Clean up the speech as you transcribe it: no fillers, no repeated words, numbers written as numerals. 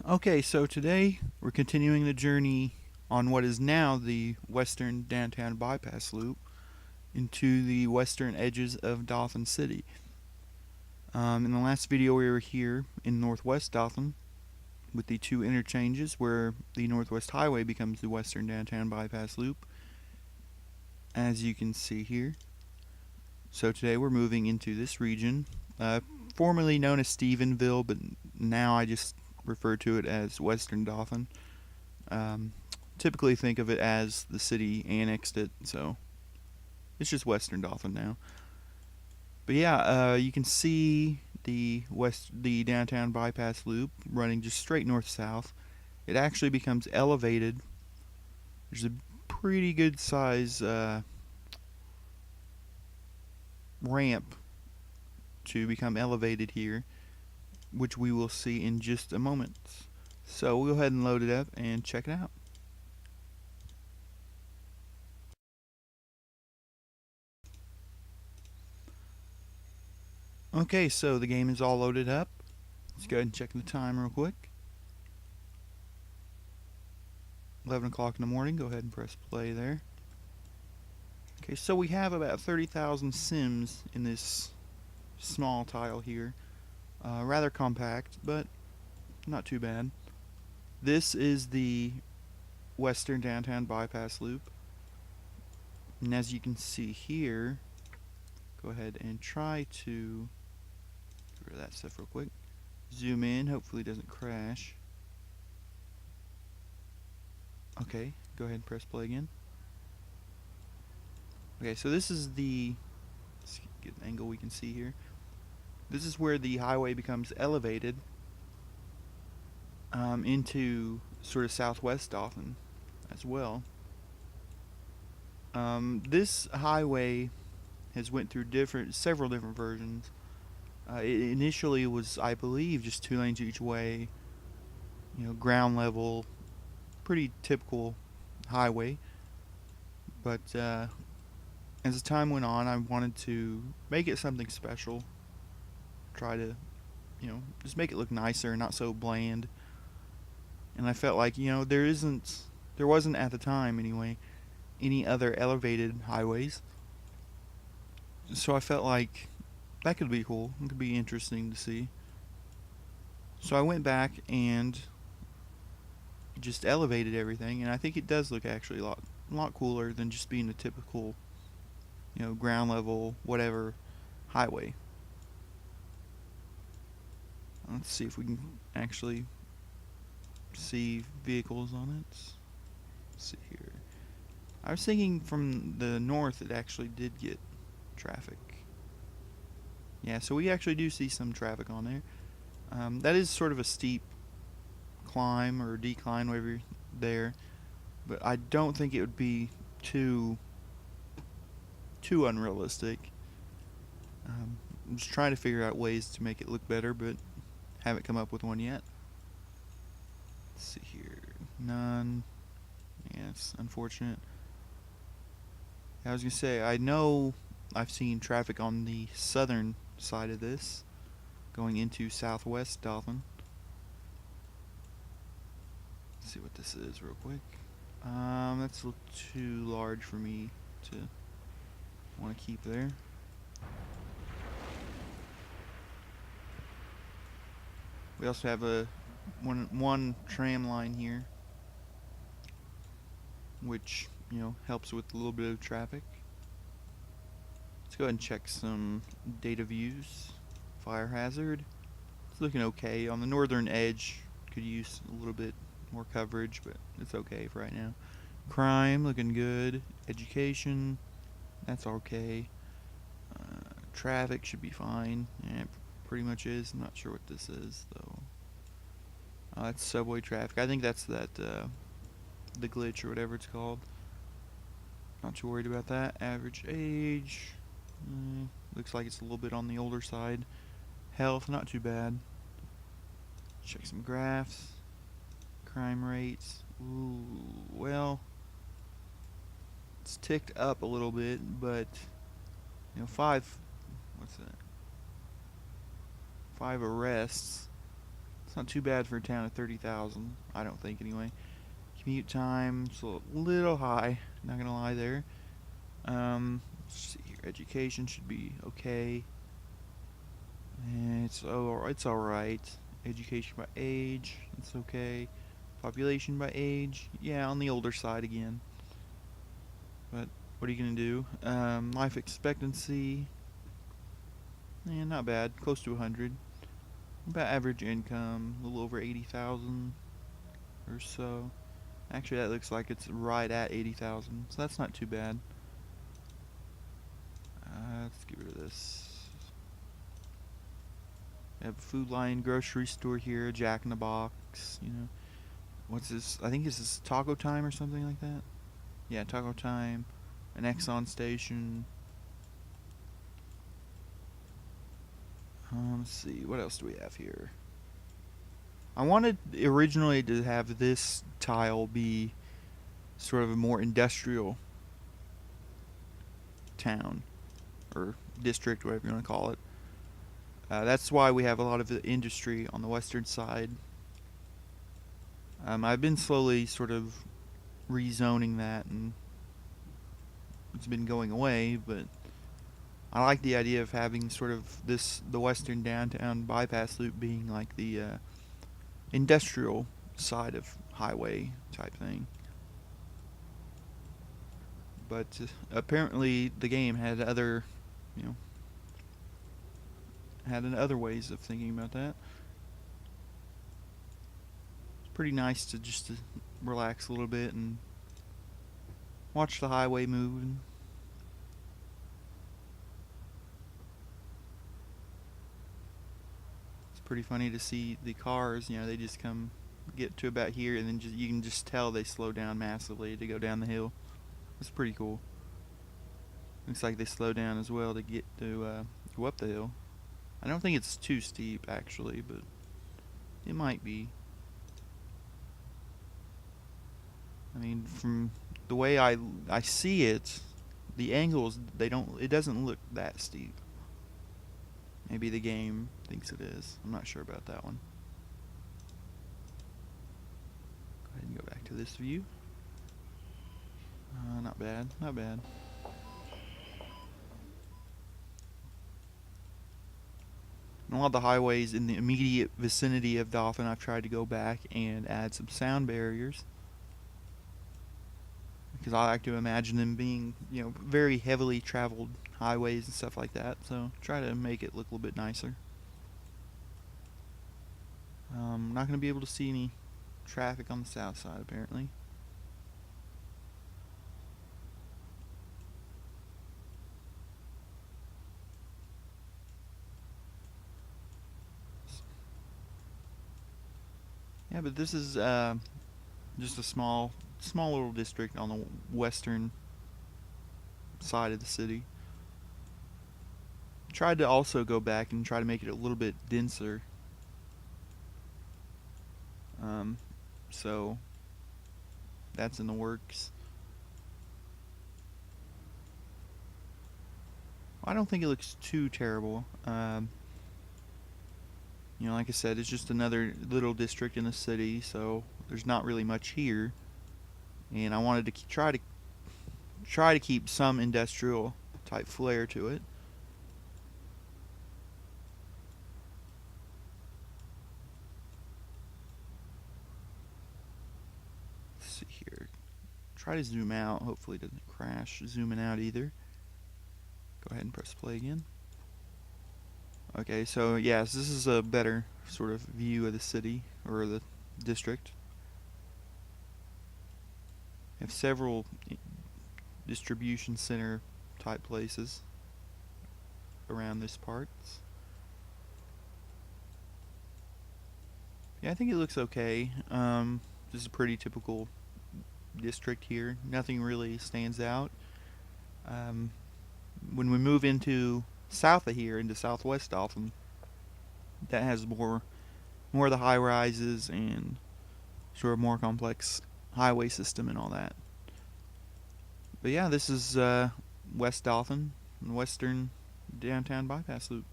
Okay, so today we're continuing the journey on what is now the western downtown bypass loop into the western edges of Dothan City. In the last video, we were here in northwest Dothan with the two interchanges where the Northwest Highway becomes the western downtown bypass loop, as you can see here. So today we're moving into this region, formerly known as Stephenville, but now I just refer to it as Western Dothan. Um, Typically think of it as the city annexed it, so it's just Western Dothan now. But yeah, you can see the downtown bypass loop running just straight north south. It actually becomes elevated. There's a pretty good size ramp to become elevated here, which we will see in just a moment. So we'll go ahead and load it up and check it out. Okay, so the game is all loaded up. Let's go ahead and check the time real quick. 11 o'clock in the morning. Go ahead and press play there. Okay, so we have about 30,000 sims in this small tile here. Rather compact, but not too bad. This is the western downtown bypass loop. And as you can see here, go ahead and try to get rid of that stuff real quick. Zoom in, hopefully it doesn't crash. Okay, go ahead and press play again. Okay, so this is let's get an angle we can see here. This is where the highway becomes elevated into sort of southwest Dothan as well. This highway has went through several different versions. It initially was, I believe, just 2 lanes each way, ground level, pretty typical highway. But as time went on, I wanted to make it something special. Try to, just make it look nicer, not so bland. And I felt like, there wasn't at the time anyway, any other elevated highways. So I felt like that could be cool. It could be interesting to see. So I went back and just elevated everything, and I think it does look actually a lot cooler than just being a typical, ground level, whatever, highway. Let's see if we can actually see vehicles on it. Let's see here. I was thinking from the north it actually did get traffic. Yeah, so we actually do see some traffic on there. That is sort of a steep climb or decline, whatever there, but I don't think it would be too unrealistic. I'm just trying to figure out ways to make it look better, but haven't come up with one yet. Let's see here. None. Yeah, it's unfortunate. I was gonna say, I know I've seen traffic on the southern side of this, going into southwest Dothan. Let's see what this is real quick. That's a little too large for me to want to keep there. We also have a one tram line here, which helps with a little bit of traffic. Let's go ahead and check some data views. Fire hazard. It's looking okay. On the northern edge, could use a little bit more coverage, but it's okay for right now. Crime looking good. Education, that's okay. Traffic should be fine. Yeah, it pretty much is. I'm not sure what this is though. That's subway traffic. I think that's the glitch or whatever it's called. Not too worried about that. Average age. Looks like it's a little bit on the older side. Health, not too bad. Check some graphs. Crime rates. Ooh, well, it's ticked up a little bit, but 5. What's that? 5 arrests. It's not too bad for a town of 30,000, I don't think anyway. Commute time's a little high, not gonna lie there. Let's see here. Education should be okay. It's all right. Education by age, it's okay. Population by age, yeah, on the older side again. But what are you gonna do? Life expectancy, not bad, close to 100. About average income, a little over 80,000 or so. Actually, that looks like it's right at 80,000, so that's not too bad. Let's get rid of this. We have a Food Lion grocery store here, Jack in the Box, What's this? I think this is Taco Time or something like that. Yeah, Taco Time, an Exxon station. Let's see, what else do we have here? I wanted originally to have this tile be sort of a more industrial town or district, whatever you want to call it. That's why we have a lot of the industry on the western side. I've been slowly sort of rezoning that, and it's been going away, but I like the idea of having sort of the western downtown bypass loop being like the industrial side of highway type thing. But apparently the game had other, you know, other ways of thinking about that. It's pretty nice to just to relax a little bit and watch the highway move. And it's pretty funny to see the cars. They just come get to about here, and then you can just tell they slow down massively to go down the hill. It's pretty cool. Looks like they slow down as well to get to go up the hill. I don't think it's too steep actually, but it might be. I mean, from the way I see it, the angles it doesn't look that steep. Maybe the game thinks it is. I'm not sure about that one. Go ahead and go back to this view. Not bad, not bad. And a lot of the highways in the immediate vicinity of Dothan, I've tried to go back and add some sound barriers, because I like to imagine them being, very heavily traveled highways and stuff like that. So try to make it look a little bit nicer. Not going to be able to see any traffic on the south side apparently. Yeah, but this is just a small little district on the western side of the city. Tried to also go back and try to make it a little bit denser. So that's in the works. I don't think it looks too terrible. Like I said, it's just another little district in the city, so there's not really much here. And I wanted to try to keep some industrial type flair to it. Let's see here. Try to zoom out. Hopefully it doesn't crash zooming out either. Go ahead and press play again. Okay, so yes, this is a better sort of view of the city or the district. We have several distribution center type places around this part. Yeah, I think it looks okay. This is a pretty typical district here. Nothing really stands out. When we move into south of here, into southwest Dothan, that has more of the high rises and sort of more complex highway system and all that. But yeah, this is West Dothan, western downtown bypass loop.